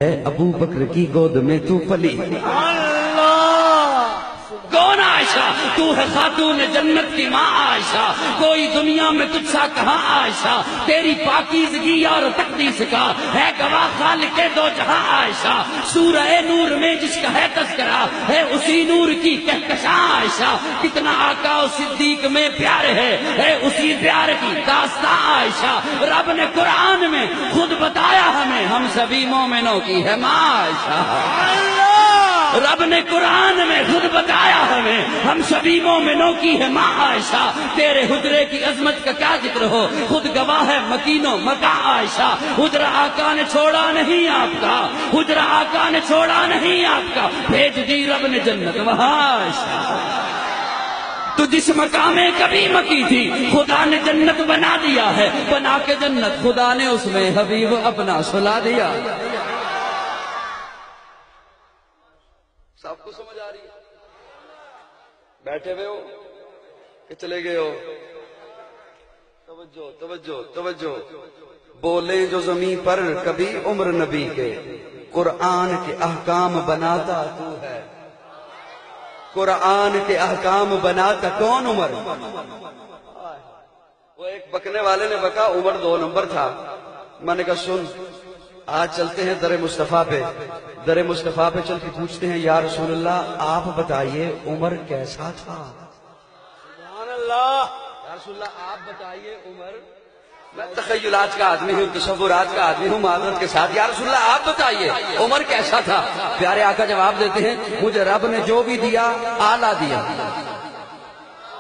ہے ابو بکر کی گود میں تو پلی۔ کون عائشہ؟ تو ہے خاتون جنت کی ماں عائشہ، کوئی دنیا میں تجھ سا کہاں عائشہ، تیری پاکیزگی اور تقدیس کا ہے گواہ خالق دو جہاں عائشہ، سورہ نور میں جس کا ہے تذکرہ ہے اسی نور کی کہکشاں عائشہ، کتنا آقا و صدیق میں پیار ہے اسی پیار کی داستاں عائشہ، رب نے قرآن میں خود بتایا ہمیں ہم سبھی مومنوں کی ہے ماں عائشہ، رب نے قرآن میں خود بتایا ہمیں ہم سبھی مومنوں کی ہے ماں عائشہ، تیرے حجرے کی عظمت کا کیا ذکر ہو، خود گواہ ہے مکینوں مکہ عائشہ، حجرہ آقا نے چھوڑا نہیں آپ کا، حجرہ آقا نے چھوڑا نہیں آپ کا، بھیج دی رب نے جنت وہاں عائشہ، تو جس مقام میں کبھی مکی تھی خدا نے جنت بنا دیا ہے، بنا کے جنت خدا نے اس میں حبیب اپنا سلا دیا۔ سب کو سمجھ آ رہی ہے؟ بیٹھے ہوئے ہو کہ چلے گئے ہو؟ توجہ توجہ توجہ، بولے جو زمین پر کبھی عمر نبی کے، قرآن کے احکام بناتا تو ہے، قرآن کے احکام بناتا کون؟ عمر۔ وہ ایک بکنے والے نے بکا، عمر 2 نمبر تھا، میں نے کہا سن آج چلتے ہیں در مصطفیٰ پہ، در مصطفیٰ پہ چل کے پوچھتے ہیں یا رسول اللہ آپ بتائیے عمر کیسا تھا؟ سبحان اللہ، یا رسول اللہ آپ بتائیے عمر، میں تخیلات کا آدمی ہوں، تصورات کا آدمی ہوں معذرت کے ساتھ، یا رسول اللہ آپ بتائیے عمر کیسا تھا؟ پیارے آقا جواب دیتے ہیں مجھے رب نے جو بھی دیا اعلیٰ دیا۔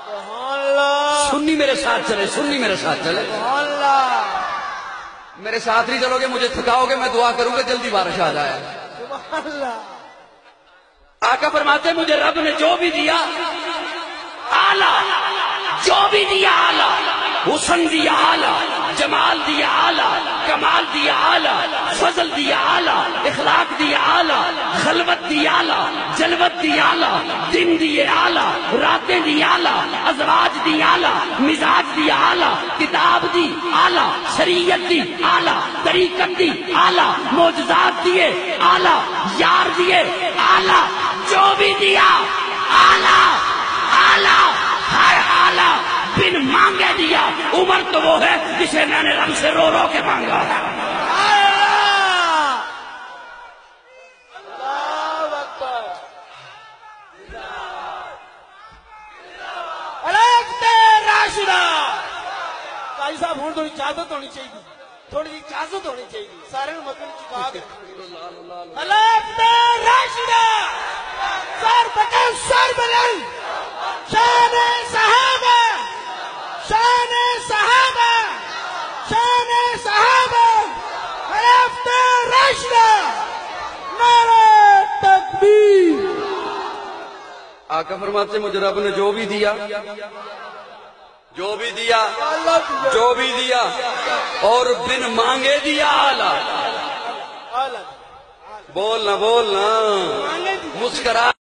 سبحان اللہ، سنی میرے ساتھ چلے، سنی میرے ساتھ چلے، سبحان اللہ، میرے ساتھ نہیں چلو گے مجھے تھکاؤ گے، میں دعا کروں گا جلدی بارش آ جائے۔ سبحان اللہ، آقا فرماتے ہیں مجھے رب نے جو بھی دیا اعلیٰ، جو بھی دیا اعلیٰ، حسن دیا اعلیٰ، جمال دیا اعلیٰ، کمال دیا اعلیٰ، فضل دیا اعلیٰ، اخلاق دیا اعلیٰ، خلوت دیا اعلیٰ، جلوت دیا اعلیٰ، دن دیے اعلیٰ، راتیں دی اعلیٰ، ازواج دی اعلیٰ، مزاج دیا اعلیٰ، کتاب دی اعلیٰ، شریعت دی اعلیٰ، طریقت دی اعلیٰ، معجزات دیے اعلیٰ، یار دیے اعلیٰ، جو بھی دیا اعلیٰ اعلیٰ ہر اعلیٰ، بن مانگے دیا۔ عمر تو وہ ہے جسے میں نے رب سے رو رو کے مانگا ہے۔ صاحب ہوں تھوڑی اجازت ہونی چاہیے، تھوڑی اجازت ہونی چاہیے، سارے مکن چکا کے سر بٹے سر بلند، شان صحابہ، شان صحابہ، شان صحابہ، خلافت راشدہ، نعرہ تکبیر۔ آقا فرماتے ہیں مجھے رب نے جو بھی دیا، جو بھی دیا، جو بھی دیا اور بن مانگے دیا اعلیٰ۔ بولنا بولنا، مسکرا